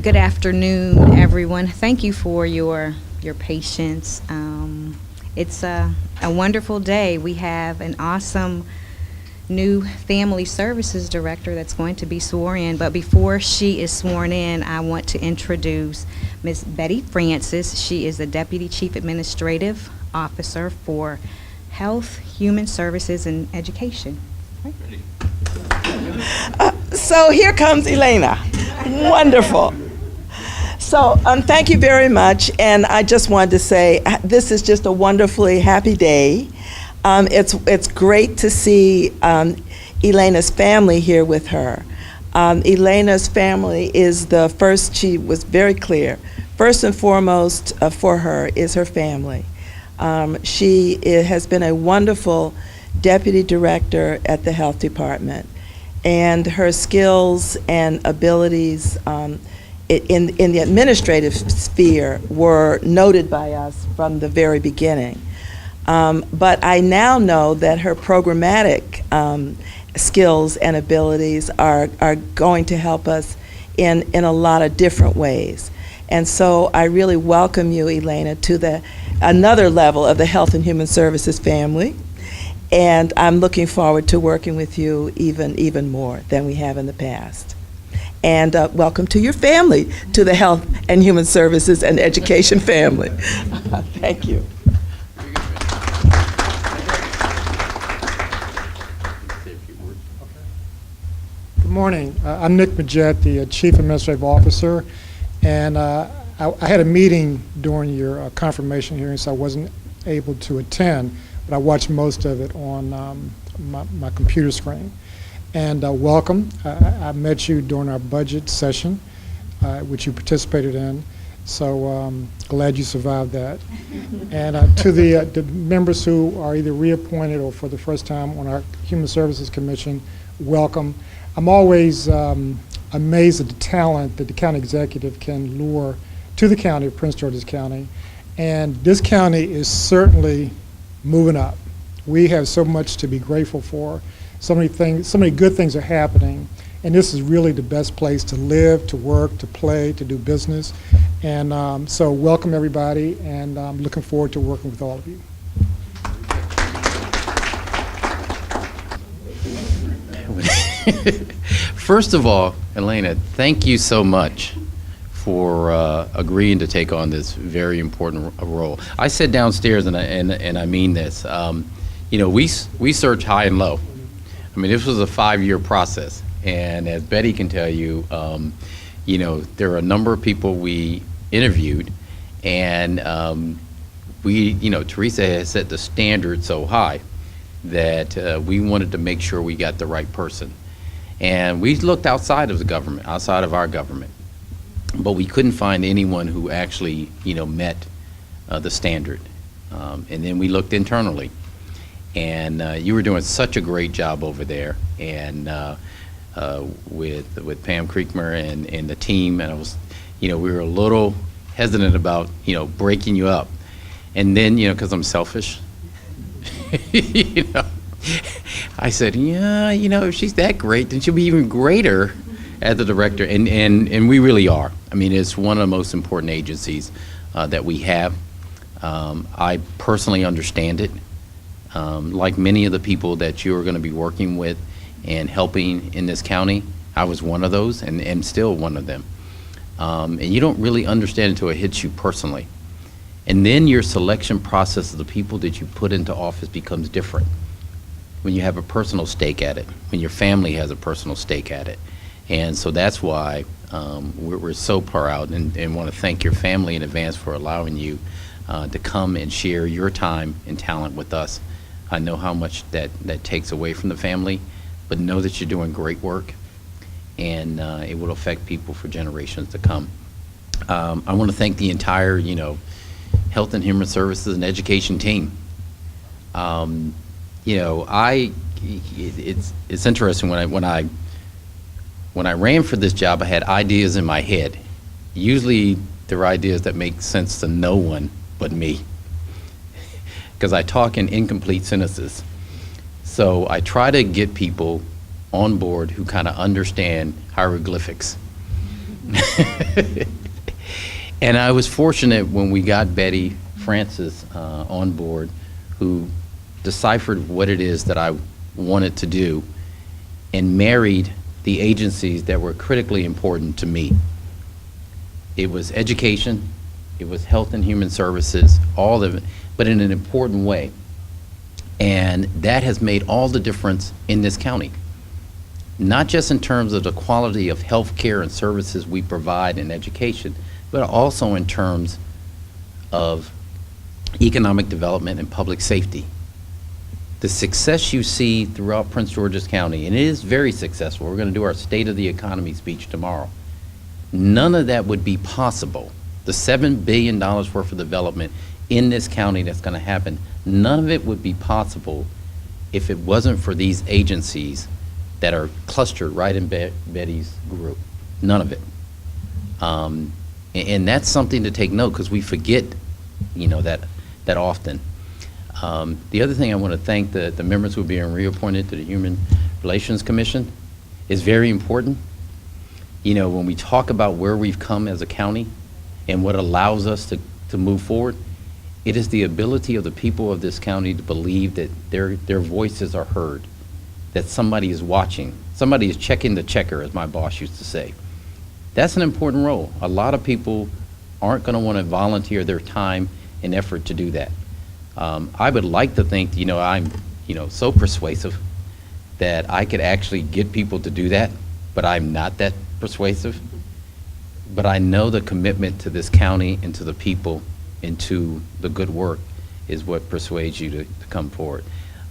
Good afternoon, everyone. Thank you for your patience. It's a wonderful day. We have an awesome new family services director that's going to be sworn in. But before she is sworn in, I want to introduce Ms. Betty Francis. She is the Deputy Chief Administrative Officer for Health, Human Services, and Education. So here comes Elena. Wonderful. So thank you very much. And I just wanted to say this is just a wonderfully happy day. It's great to see Elena's family here with her. Elena's family is the first, she was very clear, first and foremost for her is her family. She has been a wonderful deputy director at the health department, and her skills and abilities in the administrative sphere were noted by us from the very beginning. But I now know that her programmatic skills and abilities are going to help us in a lot of different ways. And so I really welcome you, Elena, to another level of the Health and Human Services family. And I'm looking forward to working with you even more than we have in the past. And welcome to your family, to the Health and Human Services and Education family. Thank you. Good morning. I'm Nick Majette, the Chief Administrative Officer, and I had a meeting during your confirmation hearing, so I wasn't able to attend, but I watched most of it on my computer screen. And welcome. I met you during our budget session, which you participated in, so glad you survived that. And to the members who are either reappointed or for the first time on our Human Services Commission, welcome. I'm always amazed at the talent that the county executive can lure to the county of Prince George's County. And this county is certainly moving up. We have so much to be grateful for. So many things, so many good things are happening. And this is really the best place to live, to work, to play, to do business. And so welcome everybody, and I'm looking forward to working with all of you. First of all, Elena, thank you so much for agreeing to take on this very important role. I said downstairs, and I mean this. You know, we search high and low. I mean, this was a 5-year process, and as Betty can tell you, you know, there are a number of people we interviewed, and you know, Teresa has set the standard so high that we wanted to make sure we got the right person. And we looked outside of the government, outside of our government, but we couldn't find anyone who actually, you know, met the standard. And then we looked internally, and you were doing such a great job over there, and with Pam Creekmer and the team, and I was, you know, we were a little hesitant about, you know, breaking you up, and then, you know, because I'm selfish, you know. I said, yeah, you know, if she's that great, then she'll be even greater as the director, and we really are. I mean, it's one of the most important agencies that we have. I personally understand it. Like many of the people that you are going to be working with and helping in this county, I was one of those, and still one of them. And you don't really understand it until it hits you personally. And then your selection process of the people that you put into office becomes different when you have a personal stake at it, when your family has a personal stake at it. And so that's why we're so proud and want to thank your family in advance for allowing you to come and share your time and talent with us. I know how much that takes away from the family, but know that you're doing great work, and it will affect people for generations to come. I want to thank the entire, you know, Health and Human Services and Education team. You know, it's interesting when I ran for this job, I had ideas in my head. Usually they're ideas that make sense to no one but me, because I talk in incomplete sentences. So I try to get people on board who kind of understand hieroglyphics. And I was fortunate when we got Betty Francis on board, who deciphered what it is that I wanted to do and married the agencies that were critically important to me. It was education, it was health and human services, all of it, but in an important way. And that has made all the difference in this county. Not just in terms of the quality of health care and services we provide in education, but also in terms of economic development and public safety. The success you see throughout Prince George's County, and it is very successful. We're going to do our State of the Economy speech tomorrow. None of that would be possible. The $7 billion worth of development in this county that's going to happen, none of it would be possible if it wasn't for these agencies that are clustered right in Betty's group. None of it. And that's something to take note, because we forget, that often. The other thing I want to thank the members who are being reappointed to the Human Relations Commission is very important. When we talk about where we've come as a county and what allows us to move forward, it is the ability of the people of this county to believe that their voices are heard, that somebody is watching, somebody is checking the checker, as my boss used to say. That's an important role. A lot of people aren't going to want to volunteer their time and effort to do that. I would like to think, I'm, so persuasive that I could actually get people to do that, but I'm not that persuasive. But I know the commitment to this county and to the people and to the good work is what persuades you to come forward.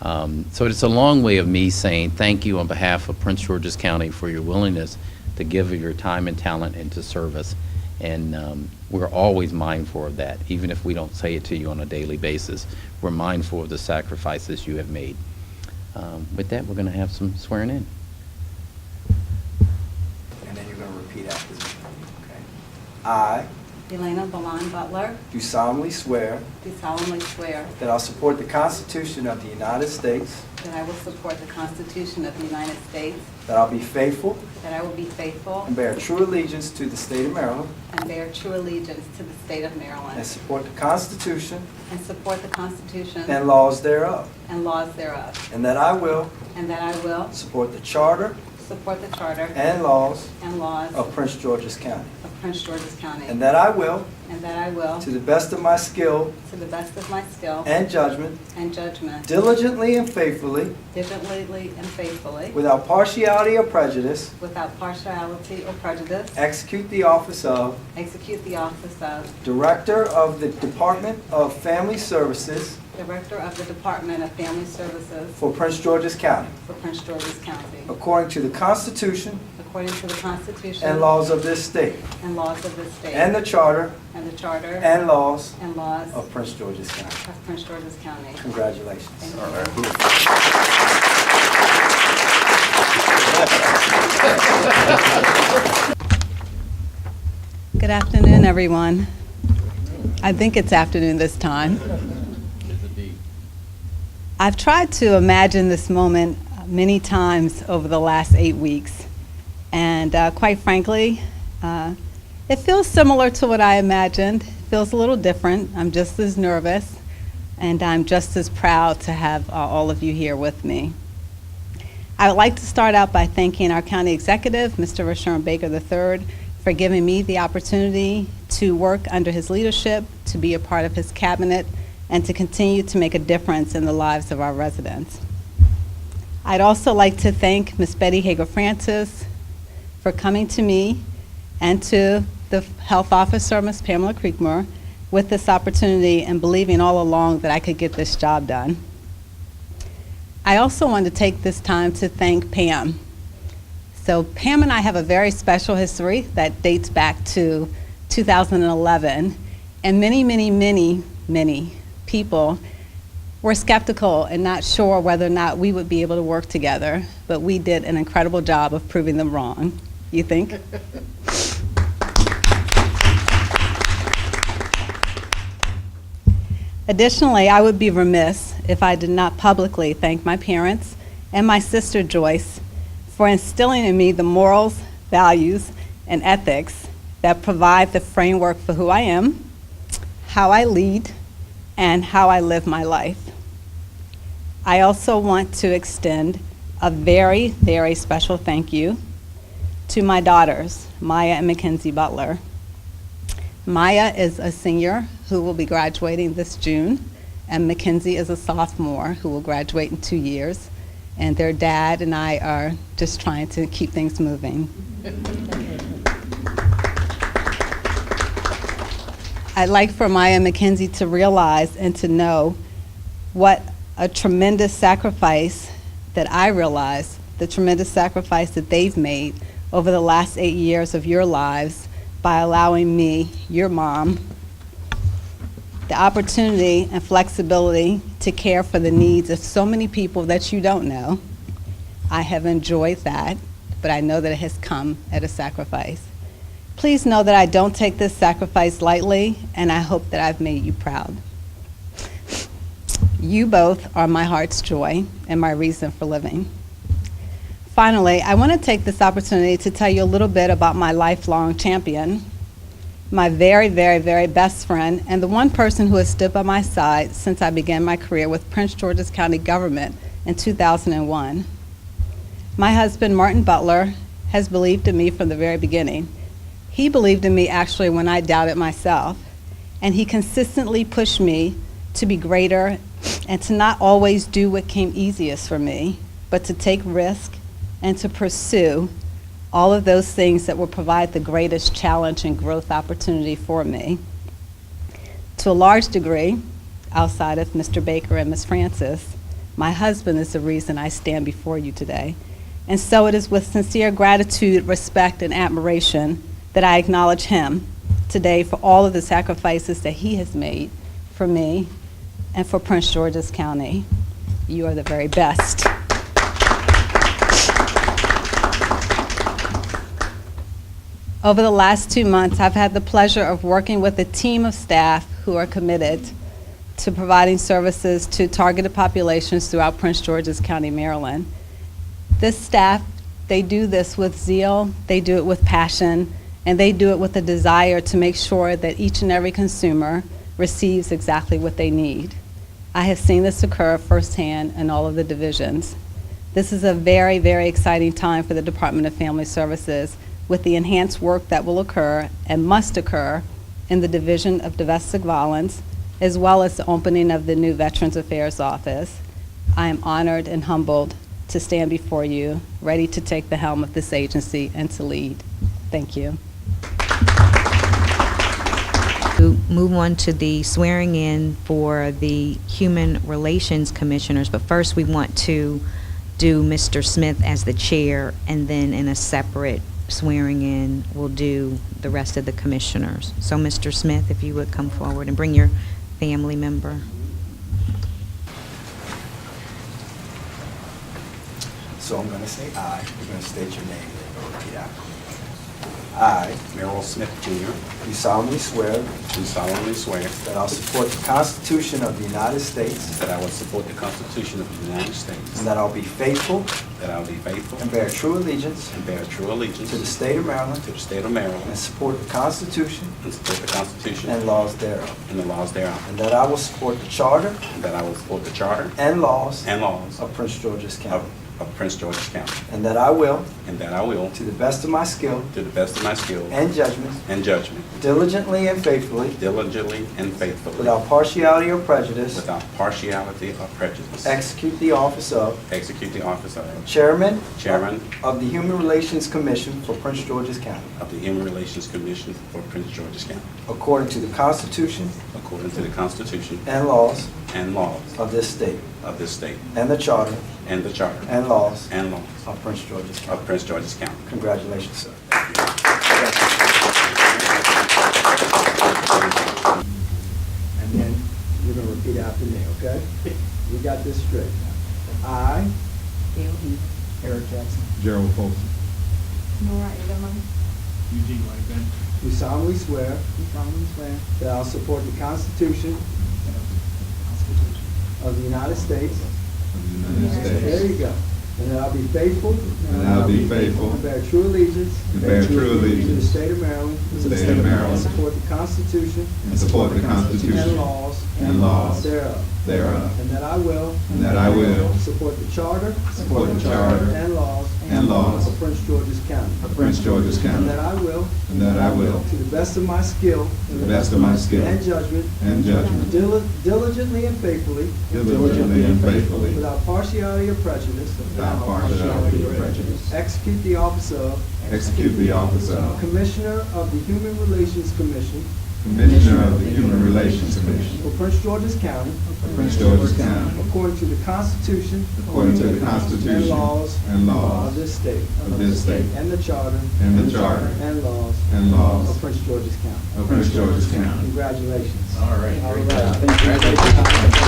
So it's a long way of me saying thank you on behalf of Prince George's County for your willingness to give of your time and talent and to serve us. And we're always mindful of that, even if we don't say it to you on a daily basis. We're mindful of the sacrifices you have made. With that, we're going to have some swearing in. And then you're going to repeat after me. Okay. I Elena Balan Butler, do solemnly swear do solemnly swear that I'll support the Constitution of the United States, that I will support the Constitution of the United States, that I'll be faithful that I will be faithful and bear true allegiance to the state of Maryland, and bear true allegiance to the state of and Maryland, support the Constitution and support the Constitution and laws thereof, and laws thereof, and that I will and that I will support the Charter support the Charter and laws and laws of Prince George's County, of Prince George's County, and that I will, and that I will, to the best of my skill to the best of my skill and judgment, and judgment, diligently and faithfully, diligently and faithfully, without partiality or prejudice, without partiality or prejudice, execute the office of execute the office of Director of the Department of Family Services Director of the Department of Family Services for Prince George's County, for Prince George's County, according to the Constitution according to the Constitution and laws of this state, and laws of this state, and the Charter and the Charter and laws and laws of Prince George's County. of Prince George's County. Congratulations. Thank you. Good afternoon, everyone. I think it's afternoon this time. I've tried to imagine this moment many times over the last 8 weeks, and quite frankly, it feels similar to what I imagined. It feels a little different. I'm just as nervous, and I'm just as proud to have all of you here with me. I would like to start out by thanking our county executive, Mr. Rashawn Baker III, for giving me the opportunity to work under his leadership, to be a part of his cabinet, and to continue to make a difference in the lives of our residents. I'd also like to thank Ms. Betty Hager Francis for coming to me and to the health officer, Ms. Pamela Creekmore, with this opportunity and believing all along that I could get this job done. I also want to take this time to thank Pam. So Pam and I have a very special history that dates back to 2011, and many people were skeptical and not sure whether or not we would be able to work together, but we did an incredible job of proving them wrong. You think? Additionally, I would be remiss if I did not publicly thank my parents and my sister Joyce for instilling in me the morals, values, and ethics that provide the framework for who I am, how I lead, and how I live my life. I also want to extend a very, very special thank you to my daughters, Maya and Mackenzie Butler. Maya is a senior who will be graduating this June, and Mackenzie is a sophomore who will graduate in 2 years. And their dad and I are just trying to keep things moving. I'd like for Maya and Mackenzie to realize and to know what a tremendous sacrifice that I realize, the tremendous sacrifice that they've made over the last 8 years of your lives by allowing me, your mom, the opportunity and flexibility to care for the needs of so many people that you don't know. I have enjoyed that, but I know that it has come at a sacrifice. Please know that I don't take this sacrifice lightly, and I hope that I've made you proud. You both are my heart's joy and my reason for living. Finally, I want to take this opportunity to tell you a little bit about my lifelong champion, my very, very, very best friend, and the one person who has stood by my side since I began my career with Prince George's County government in 2001. My husband, Martin Butler, has believed in me from the very beginning. He believed in me actually when I doubted myself, and he consistently pushed me to be greater and to not always do what came easiest for me, but to take risk and to pursue all of those things that will provide the greatest challenge and growth opportunity for me. To a large degree, outside of Mr. Baker and Ms. Francis, my husband is the reason I stand before you today. And so it is with sincere gratitude, respect, and admiration that I acknowledge him today for all of the sacrifices that he has made for me and for Prince George's County. You are the very best. Over the last 2 months, I've had the pleasure of working with a team of staff who are committed to providing services to targeted populations throughout Prince George's County, Maryland. This staff, they do this with zeal, they do it with passion, and they do it with a desire to make sure that each and every consumer receives exactly what they need. I have seen this occur firsthand in all of the divisions. This is a very, very exciting time for the Department of Family Services, with the enhanced work that will occur and must occur in the Division of Domestic Violence, as well as the opening of the new Veterans Affairs Office. I am honored and humbled to stand before you, ready to take the helm of this agency and to lead. Thank you. To move on to the swearing in for the Human Relations Commissioners, but first we want to do Mr. Smith as the chair, and then in a separate swearing in, we'll do the rest of the commissioners. So Mr. Smith, if you would come forward and bring your family member. So I'm going to say aye. You're going to state your name and repeat after me. I Merrill Smith Jr. do solemnly swear do solemnly swear that I'll support the Constitution of the United States that I will support the Constitution of the United States, and that I'll be faithful that I will be faithful and bear true allegiance and bear true allegiance to the state of Maryland to the state of Maryland and support the Constitution and support the Constitution and laws thereof, and the laws thereof, and that I will support the Charter and that I will support the Charter and laws and laws of Prince George's County, of Prince George's County, and that I will, and that I will, to the best of my skill to the best of my skill and judgment, and judgment, diligently and faithfully, diligently and faithfully, without partiality or prejudice, without partiality or prejudice, execute the office of execute the office of Chairman Chairman of the Human Relations Commission for Prince George's County, of the Human Relations Commission for Prince George's County, according to the Constitution according to the Constitution and laws and laws of this state, of this state, and the Charter and the Charter and laws and laws of Prince George's County. of Prince George's County. Congratulations, sir. And then you're going to repeat after me, okay? We got this straight now. I, Eric Jackson, Gerald Folsom. Nora Edelman. Eugene Whiteman. do solemnly swear Do solemnly swear that I will support the Constitution that I will support the Constitution of the United States. Of the United United States. There you go. and that I will be faithful and that I will be faithful and bear true allegiance and bear true to the allegiance state of Maryland to the state of Maryland and support the Constitution and support the Constitution and laws thereof. thereof, And that I will and that I will support the charter support the charter and laws laws of Prince George's County. of Prince George's And County, that I will, and that I will, to the best of my skill to the best of my skill and judgment, and judgment, diligently and faithfully, diligently and faithfully, without partiality or prejudice, without partiality or prejudice, execute the office of execute the office of Commissioner of the Human Relations Commission Commissioner of the Human Relations Commission for Prince George's County, for Prince George's County, according to the Constitution according to the Constitution and laws and of laws this state, of this state, and the charter and the charter and laws and laws of Prince George's County. of Prince George's County. Congratulations. All right. All right.